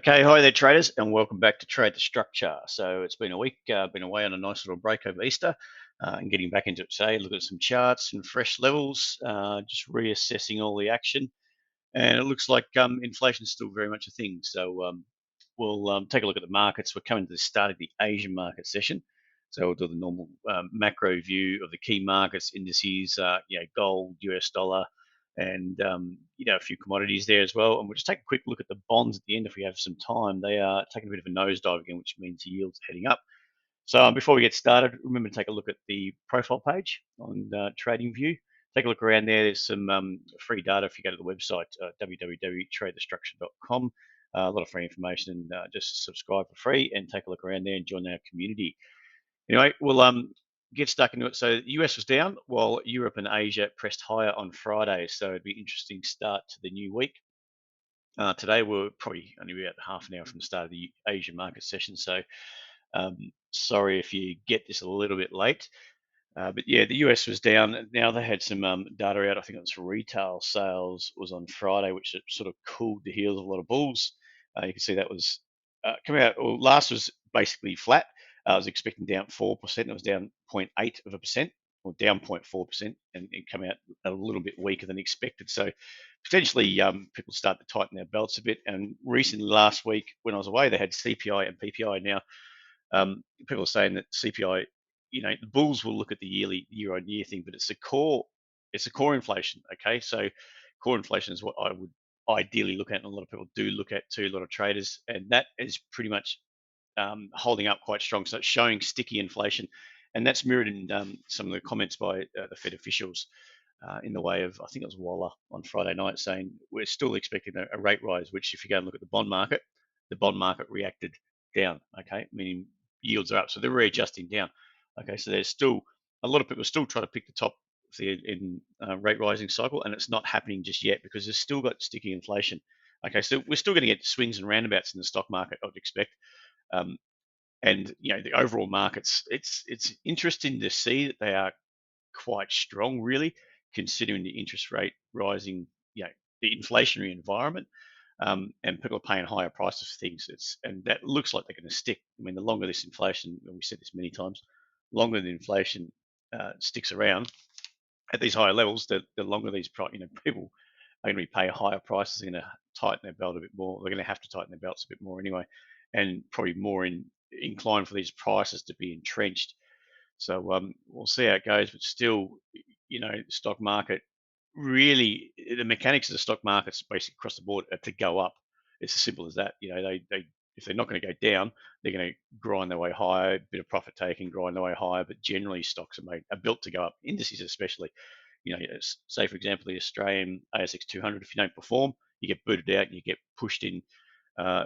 Okay, hi there, traders, and welcome back to Trade the Structure. So it's been a week, been away on a nice little break over Easter, and getting back into it today. Look at some charts and fresh levels, just reassessing all the action, and it looks like inflation is still very much a thing. So we'll take a look at the markets. We're coming to the start of the Asian market session, so we'll do the normal macro view of the key markets, indices, gold, US dollar, and a few commodities there as well. And we'll just take a quick look at the bonds at the end if we have some time. They are taking a bit of a nosedive again, which means yields are heading up. So before we get started, remember to take a look at the profile page on Tradingview. Take a look around there. There's some free data if you go to the website, www.tradethestructure.com. A lot of free information, and just subscribe for free and take a look around there and join our community. Anyway, we'll get stuck into it. So the US was down while Europe and Asia pressed higher on Friday. So it'd be an interesting start to the new week. Today we're probably only about half an hour from the start of the Asian market session. So sorry if you get this a little bit late. But yeah, the US was down. Now they had some data out. I think it was retail sales was on Friday, which sort of cooled the heels of a lot of bulls. You can see that was coming out. Well, last was basically flat. I was expecting down 4%. It was down 0.8%, or down 0.4%, and it came out a little bit weaker than expected. So potentially people start to tighten their belts a bit. And recently, last week when I was away, they had CPI and PPI. Now people are saying that CPI, the bulls will look at the year-on-year thing, but it's a core inflation. Okay, so core inflation is what I would ideally look at, and a lot of people do look at too, a lot of traders, and that is pretty much holding up quite strong. So it's showing sticky inflation, and that's mirrored in some of the comments by the Fed officials in the way of, I think it was Waller on Friday night, saying we're still expecting a rate rise, which if you go and look at the bond market reacted down, okay, meaning yields are up. So they're readjusting down. Okay, so there's still a lot of people still trying to pick the top in rate rising cycle, and it's not happening just yet because there's still got sticky inflation. Okay, so we're still going to get swings and roundabouts in the stock market, I would expect. And the overall markets, it's interesting to see that they are quite strong, really, considering the interest rate rising, the inflationary environment, and people are paying higher prices for things. And that looks like they're going to stick. I mean, the longer this inflation, and we said this many times, longer the inflation sticks around at these higher levels, the longer these people are going to be paying higher prices. They're going to tighten their belt a bit more. They're going to have to tighten their belts a bit more anyway, and probably more inclined for these prices to be entrenched. So we'll see how it goes, but still, stock market, really, the mechanics of the stock markets basically across the board are to go up. It's as simple as that. They if they're not going to go down, they're going to grind their way higher, a bit of profit taking, grind their way higher. But generally, stocks are built to go up. Indices especially. Say for example, the Australian ASX 200. If you don't perform, you get booted out and you get pushed in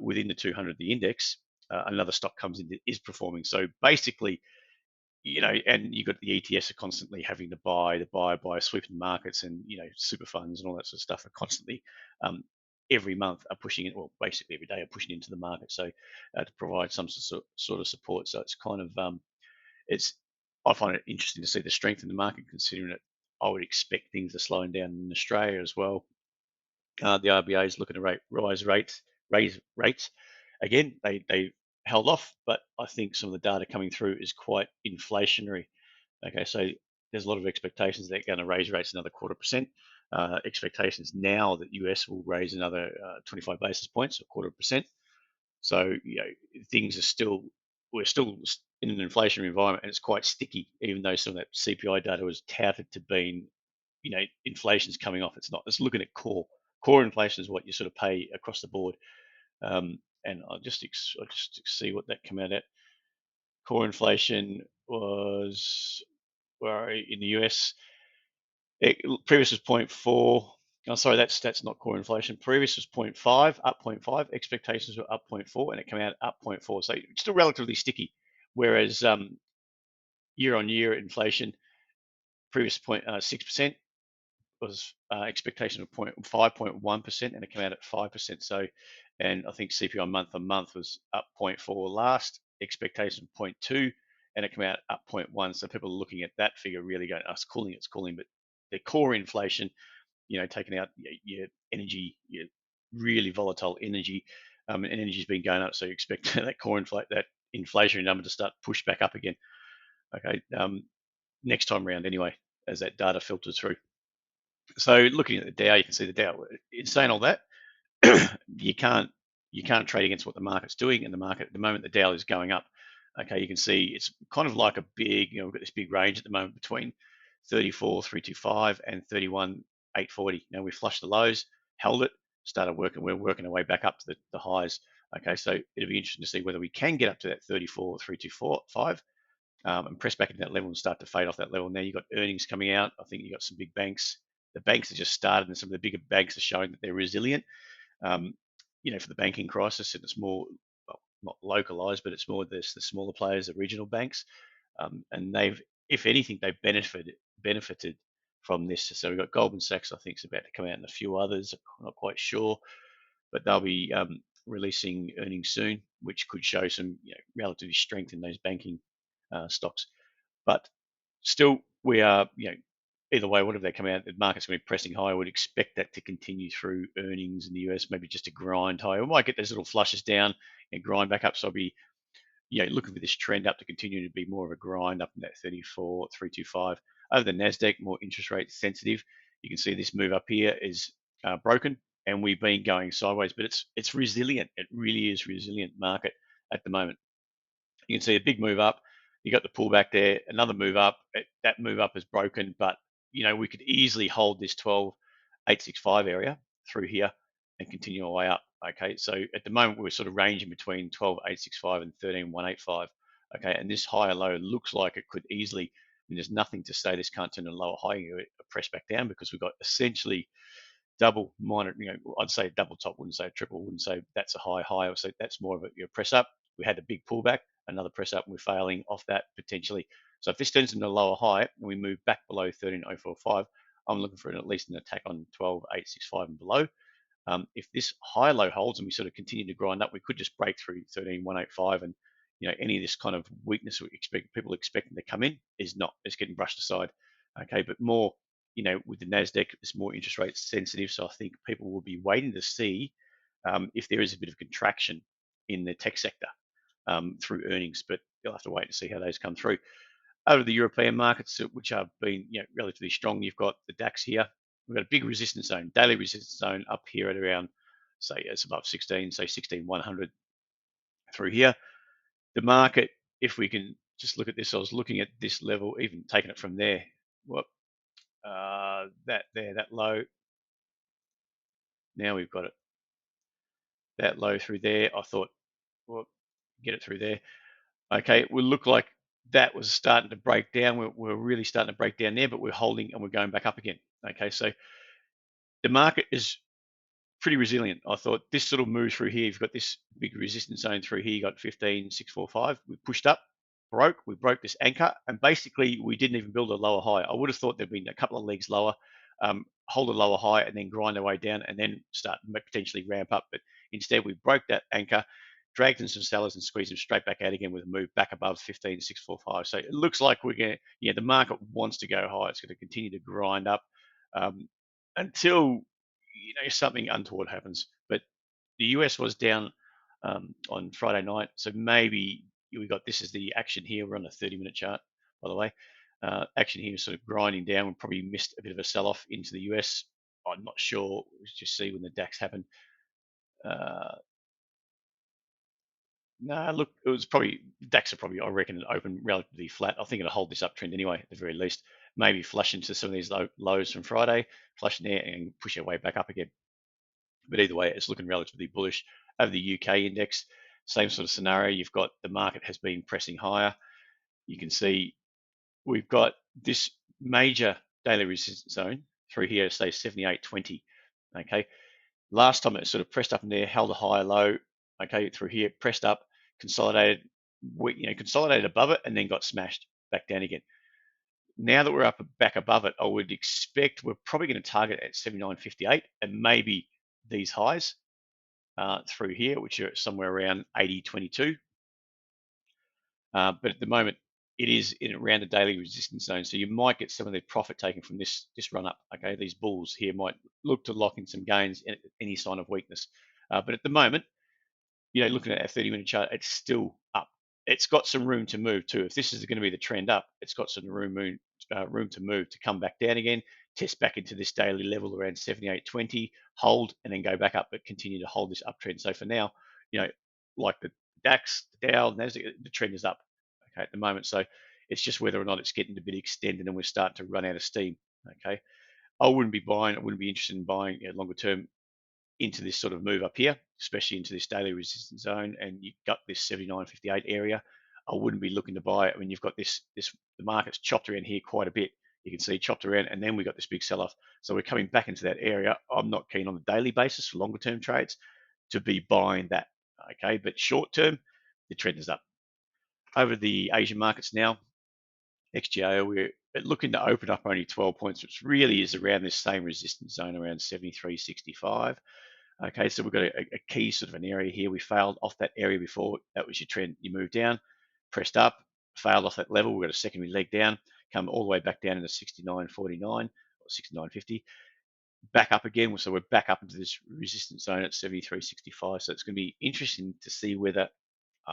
within the 200, the index. Another stock comes in that is performing. So basically, and you've got the ETS are constantly having to buy, sweeping markets, and super funds and all that sort of stuff are constantly every month are pushing it, well, basically every day are pushing into the market, so to provide some sort of support. So it's kind of I find it interesting to see the strength in the market, considering that I would expect things are slowing down in Australia as well. The RBA is looking to raise rates again. They held off, but I think some of the data coming through is quite inflationary. Okay, so there's a lot of expectations they're going to raise rates another 0.25%. Expectations now that US will raise another 25 basis points, 0.25%. So things are we're still in an inflationary environment, and it's quite sticky, even though some of that CPI data was touted to being, inflation's coming off. It's not. It's looking at core inflation is what you sort of pay across the board. And I'll just see what that came out at. Core inflation was in the US. Previous was 0.4. Oh, sorry, that's not core inflation. Previous was 0.5, up 0.5. Expectations were up 0.4, and it came out up 0.4. So it's still relatively sticky. Whereas year-on-year inflation, previous 0.6% was expectation of 5.1%, and it came out at 5%. So, and I think CPI month on month was up 0.4 last, expectation of 0.2, and it came out up 0.1. So people are looking at that figure really going, it's cooling, but the core inflation, taking out your energy, your really volatile energy, and energy's been going up, so you expect that that inflationary number to start push back up again. Okay, next time around anyway, as that data filters through. So looking at the Dow, you can see the Dow. In saying all that, you can't trade against what the market's doing, and the market at the moment, the Dow is going up. Okay, you can see it's kind of like a big, we've got this big range at the moment between 34,325 and 31,840. Now we flushed the lows, held it, started working. We're working our way back up to the highs. Okay, so it'll be interesting to see whether we can get up to that 34,325 and press back into that level and start to fade off that level. Now you've got earnings coming out. I think you've got some big banks. The banks have just started, and some of the bigger banks are showing that they're resilient. Um, for the banking crisis, and it's more, well, not localized, but it's more the smaller players, the regional banks, and they've, if anything, they've benefited from this. So we've got Goldman Sachs, I think, is about to come out, and a few others. I'm not quite sure, but they'll be releasing earnings soon, which could show some relative strength in those banking stocks. But still, we are, either way, whatever they come out, the market's going to be pressing high. I would expect that to continue through earnings in the US, maybe just a grind higher. We might get those little flushes down and grind back up. So I'll be, looking for this trend up to continue to be more of a grind up in that 34,325. Over the Nasdaq, more interest rate sensitive. You can see this move up here is broken, and we've been going sideways, but it's resilient. It really is resilient market at the moment. You can see a big move up. You got the pullback there, another move up. That move up is broken, but we could easily hold this 12,865 area through here and continue our way up. Okay, so at the moment we're sort of ranging between 12,865 and 13,185. Okay, and this higher low looks like it could easily. I mean, there's nothing to say this can't turn a lower high, press back down, because we've got essentially double minor, I'd say double top, wouldn't say triple, wouldn't say that's a high. I would say that's more of a press up. We had a big pullback, another press up, and we're failing off that potentially. So if this turns into a lower high and we move back below 13,045, I'm looking for at least an attack on 12,865 and below. If this high low holds and we sort of continue to grind up, we could just break through 13,185, and any of this kind of weakness we expect people expecting to come in is not, it's getting brushed aside. Okay, but more, with the Nasdaq, it's more interest rate sensitive, so I think people will be waiting to see if there is a bit of contraction in the tech sector through earnings, but you'll have to wait to see how those come through. Over the European markets, which have been relatively strong, you've got the DAX here. We've got a big resistance zone, daily resistance zone up here at around, say, it's above 16, say 16,100 through here. The market, if we can just look at this, I was looking at this level, even taking it from there. What? That low. Now we've got it. That low through there. I thought, well, get it through there. Okay, it will look like that was starting to break down. We're really starting to break down there, but we're holding and we're going back up again. Okay, so the market is pretty resilient. I thought this sort of move through here, you've got this big resistance zone through here, you got 15,645. We pushed up, we broke this anchor, and basically we didn't even build a lower high. I would have thought there'd been a couple of legs lower, hold a lower high, and then grind our way down, and then start potentially ramp up. But instead, we broke that anchor, dragged in some sellers, and squeezed them straight back out again with a move back above 15,645. So it looks like we're going to, the market wants to go high. It's going to continue to grind up until something untoward happens. But the US was down on Friday night, so maybe we got, this is the action here. We're on a 30-minute chart, by the way. Action here is sort of grinding down. We probably missed a bit of a sell-off into the US. I'm not sure. Let's just see when the DAX happened. No, look, it was probably, DAX are probably, I reckon, open relatively flat. I think it'll hold this uptrend anyway, at the very least. Maybe flush into some of these lows from Friday, flush in there and push our way back up again. But either way, it's looking relatively bullish. Over the UK index, same sort of scenario. You've got the market has been pressing higher. You can see we've got this major daily resistance zone through here, say 78.20. Okay, last time it sort of pressed up in there, held a higher low. Okay, through here, pressed up, consolidated, consolidated above it, and then got smashed back down again. Now that we're up back above it, I would expect we're probably going to target at 79.58 and maybe these highs through here, which are somewhere around 80.22. But at the moment, it is in around the daily resistance zone, so you might get some of the profit taken from this run up. Okay, these bulls here might look to lock in some gains at any sign of weakness. But at the moment, looking at our 30-minute chart, it's still up. It's got some room to move too. If this is going to be the trend up, it's got some room to move to come back down again, test back into this daily level around 78.20, hold, and then go back up, but continue to hold this uptrend. So for now, like the DAX, the Dow, Nasdaq, the trend is up, okay, at the moment. So it's just whether or not it's getting a bit extended and we're starting to run out of steam. Okay, I wouldn't be buying. I wouldn't be interested in buying longer term into this sort of move up here, especially into this daily resistance zone, and you've got this 79.58 area. I wouldn't be looking to buy it. I mean, you've got the market's chopped around here quite a bit. You can see chopped around, and then we got this big sell-off. So we're coming back into that area. I'm not keen on the daily basis for longer term trades to be buying that. Okay, but short term, the trend is up. Over the Asian markets now, XGO, we're looking to open up only 12 points, which really is around this same resistance zone around 73.65. Okay, so we've got a key sort of an area here. We failed off that area before. That was your trend. You moved down, pressed up, failed off that level. We've got a secondary leg down, come all the way back down into 69.49 or 69.50. Back up again. So we're back up into this resistance zone at 73.65. So it's going to be interesting to see whether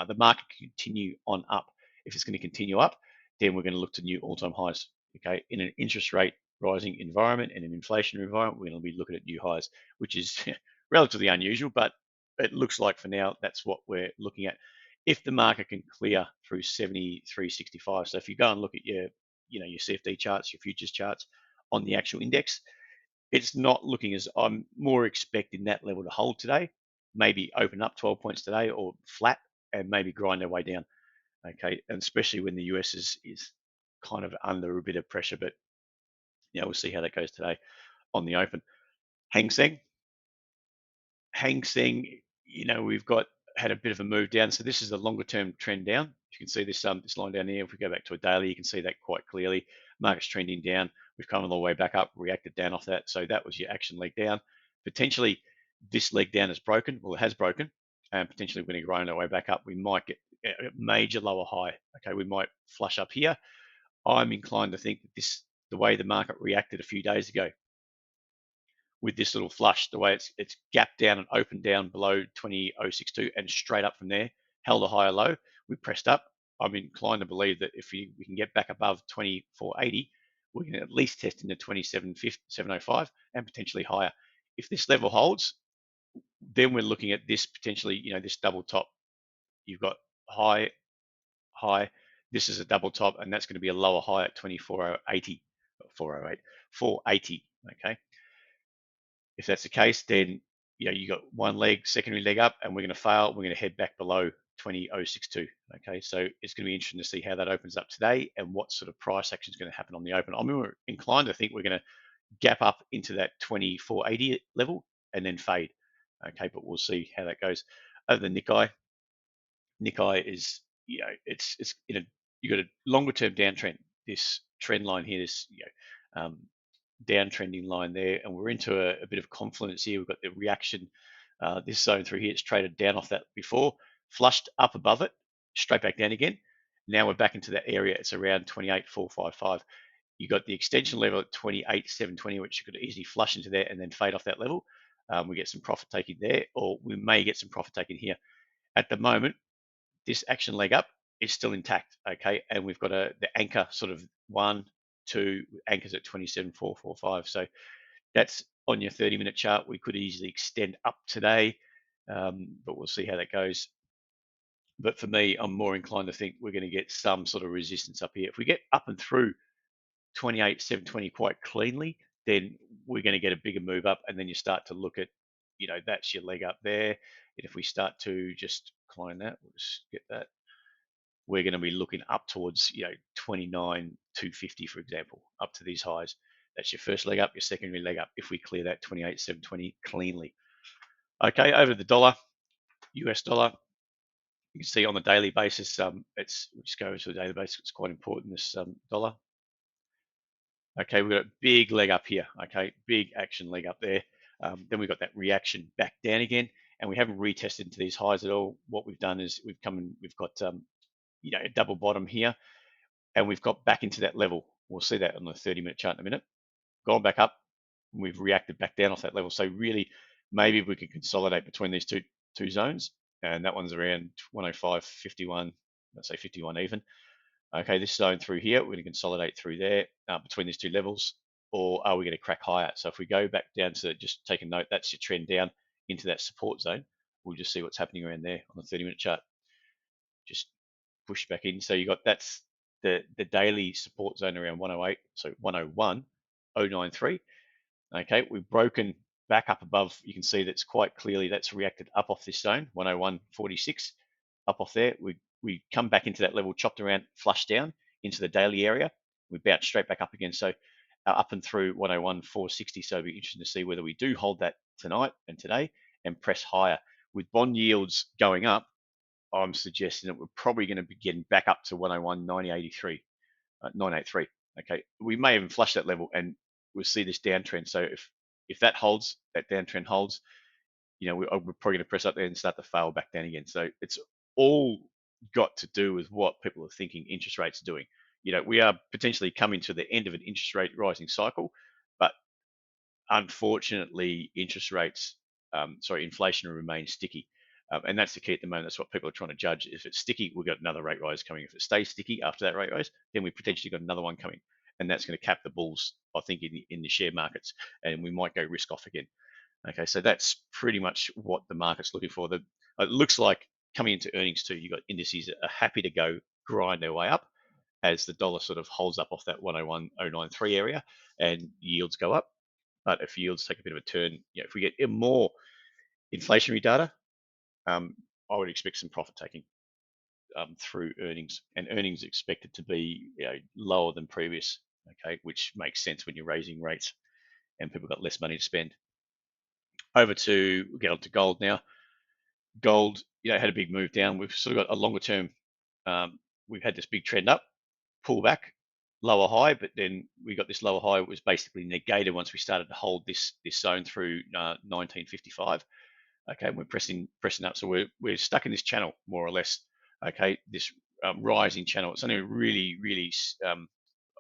the market can continue on up. If it's going to continue up, then we're going to look to new all-time highs. Okay, in an interest rate rising environment and an inflation environment, we're going to be looking at new highs, which is relatively unusual, but it looks like for now that's what we're looking at. If the market can clear through 73.65, so if you go and look at your CFD charts, your futures charts on the actual index, it's not looking as I'm more expecting that level to hold today, maybe open up 12 points today or flat and maybe grind their way down. Okay, and especially when the US is kind of under a bit of pressure, but we'll see how that goes today on the open. Hang Seng, we've had a bit of a move down. So this is a longer term trend down. You can see this line down here. If we go back to a daily, you can see that quite clearly. Market's trending down. We've come all the way back up, reacted down off that. So that was your action leg down. Potentially this leg down is broken. Well, it has broken. And potentially when we grind our way back up, we might get a major lower high. Okay, we might flush up here. I'm inclined to think that the way the market reacted a few days ago with this little flush, the way it's gapped down and opened down below 20.062 and straight up from there, held a higher low. We pressed up. I'm inclined to believe that if we can get back above 24.80, we can at least test into 27.05 and potentially higher. If this level holds, then we're looking at this potentially, this double top. You've got high, high. This is a double top, and that's going to be a lower high at 24.80, 480. Okay. If that's the case, then you got one leg, secondary leg up, and we're going to fail. We're going to head back below 20.062. Okay, so it's going to be interesting to see how that opens up today and what sort of price action is going to happen on the open. I'm inclined to think we're going to gap up into that 24.80 level and then fade. Okay, but we'll see how that goes. Over the Nikkei is it's you got a longer term downtrend. This trend line here, this downtrending line there, and we're into a bit of confluence here. We've got the reaction, this zone through here. It's traded down off that before, flushed up above it, straight back down again. Now we're back into that area. It's around 28.455. You got the extension level at 28.720, which you could easily flush into there and then fade off that level. We get some profit taking there, or we may get some profit taking here. At the moment, this action leg up is still intact, okay? And we've got the anchor sort of 1, 2 anchors at 27.445. So that's on your 30-minute chart. We could easily extend up today, but we'll see how that goes. But for me, I'm more inclined to think we're going to get some sort of resistance up here. If we get up and through 28.720 quite cleanly, then we're going to get a bigger move up, and then you start to look at, that's your leg up there. And if we start to just climb that, we'll just get that. We're going to be looking up towards 29.250, for example, up to these highs. That's your first leg up, your secondary leg up, if we clear that 28.720 cleanly. Okay, over the dollar, US dollar. You can see on the daily basis, we'll just go to the daily basis. It's quite important, this dollar. Okay, we've got a big leg up here. Okay, big action leg up there. Then we've got that reaction back down again, and we haven't retested into these highs at all. What we've done is we've got a double bottom here, and we've got back into that level. We'll see that on the 30-minute chart in a minute. Gone back up, and we've reacted back down off that level. So really, maybe if we can consolidate between these two zones, and that one's around 105.51. Let's say 51 even. Okay, this zone through here, we're going to consolidate through there between these two levels, or are we going to crack higher? So if we go back down to, just take a note, that's your trend down into that support zone. We'll just see what's happening around there on the 30-minute chart. Just push back in. So you got, that's the daily support zone around 108, so 101.093. Okay, we've broken back up above. You can see that's quite clearly that's reacted up off this zone, 101.46, up off there. We come back into that level, chopped around, flushed down into the daily area. We bounced straight back up again. So up and through 101.460. So it'll be interesting to see whether we do hold that tonight and today and press higher. With bond yields going up, I'm suggesting that we're probably going to be getting back up to 101.983, 983. Okay, we may even flush that level and we'll see this downtrend. So if that holds, that downtrend holds, you know, we're probably going to press up there and start to fail back down again. So it's all got to do with what people are thinking interest rates are doing. You know, we are potentially coming to the end of an interest rate rising cycle, but unfortunately, interest rates, inflation remains sticky. And that's the key at the moment. That's what people are trying to judge. If it's sticky, we've got another rate rise coming. If it stays sticky after that rate rise, then we potentially got another one coming. And that's going to cap the bulls, I think, in the share markets. And we might go risk off again. Okay, so that's pretty much what the market's looking for. It looks like coming into earnings too, you've got indices that are happy to go grind their way up as the dollar sort of holds up off that 101.093 area and yields go up. But if yields take a bit of a turn, you know, if we get more inflationary data, I would expect some profit taking through earnings, and earnings expected to be, you know, lower than previous. Okay, which makes sense when you're raising rates and people got less money to spend. Over to, we'll get on to gold now. Gold, you know, had a big move down. We've sort of got a longer term. We've had this big trend up, pull back, lower high, but then we got this lower high. It was basically negated once we started to hold this zone through 1955. Okay, we're pressing up, so we're stuck in this channel more or less. Okay, this rising channel. It's only a really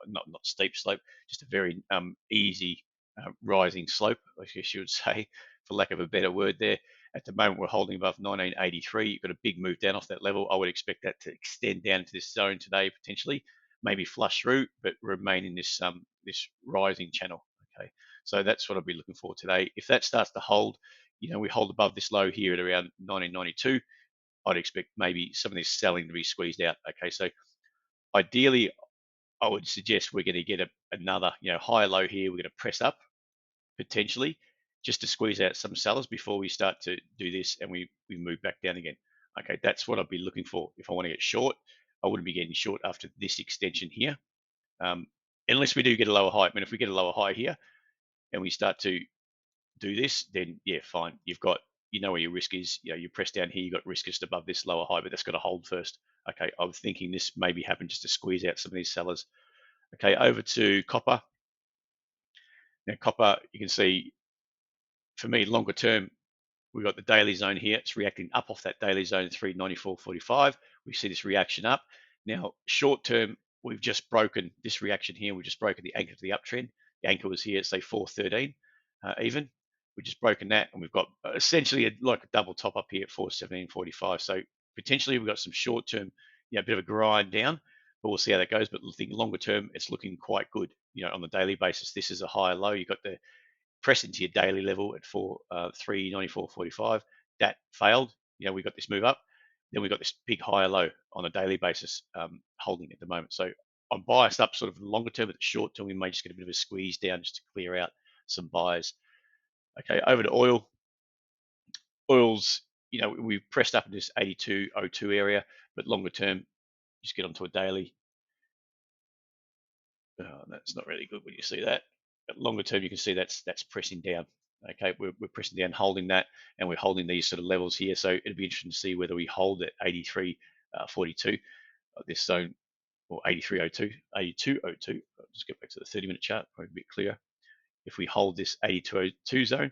not steep slope, just a very easy rising slope, I guess you would say, for lack of a better word there. At the moment, we're holding above 1983. You've got a big move down off that level. I would expect that to extend down into this zone today, potentially, maybe flush through, but remain in this this rising channel. Okay, so that's what I'll be looking for today. If that starts to hold, you know, we hold above this low here at around 1992. I'd expect maybe some of this selling to be squeezed out. Okay, so ideally, I would suggest we're going to get another, you know, higher low here. We're going to press up potentially just to squeeze out some sellers before we start to do this and we move back down again. Okay, that's what I'd be looking for. If I want to get short, I wouldn't be getting short after this extension here, unless we do get a lower high. I mean, if we get a lower high here and we start to do this, then yeah, fine. You've got, you know where your risk is. You know, you press down here, you got risk just above this lower high, but that's got to hold first. Okay, I was thinking this maybe happened just to squeeze out some of these sellers. Okay, over to copper. Now, copper, you can see, for me, longer term, we've got the daily zone here. It's reacting up off that daily zone, 394.45. We see this reaction up. Now, short term, we've just broken this reaction here. We've just broken the anchor to the uptrend. The anchor was here, say 413 even. We've just broken that, and we've got essentially like a double top up here at 417.45. So potentially we've got some short term, you know, a bit of a grind down, but we'll see how that goes. But I think longer term, it's looking quite good. You know, on the daily basis, this is a higher low. You've got the press into your daily level at 394.45. That failed. You know, we got this move up. Then we got this big higher low on a daily basis holding at the moment. So I'm biased up sort of longer term, but short term, we may just get a bit of a squeeze down just to clear out some buyers. Okay, over to oil. Oil's, you know, we've pressed up in this 82.02 area, but longer term, just get onto a daily. That's not really good when you see that. But longer term, you can see that's pressing down. Okay, we're pressing down, holding that, and we're holding these sort of levels here. So it'll be interesting to see whether we hold at 83.42, this zone, or 83.02, 82.02. I'll just get back to the 30-minute chart, probably a bit clearer. If we hold this 82.02 zone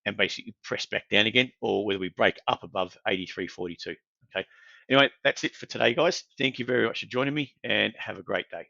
and basically press back down again, or whether we break up above 83.42. Okay. Anyway, that's it for today, guys. Thank you very much for joining me, and have a great day.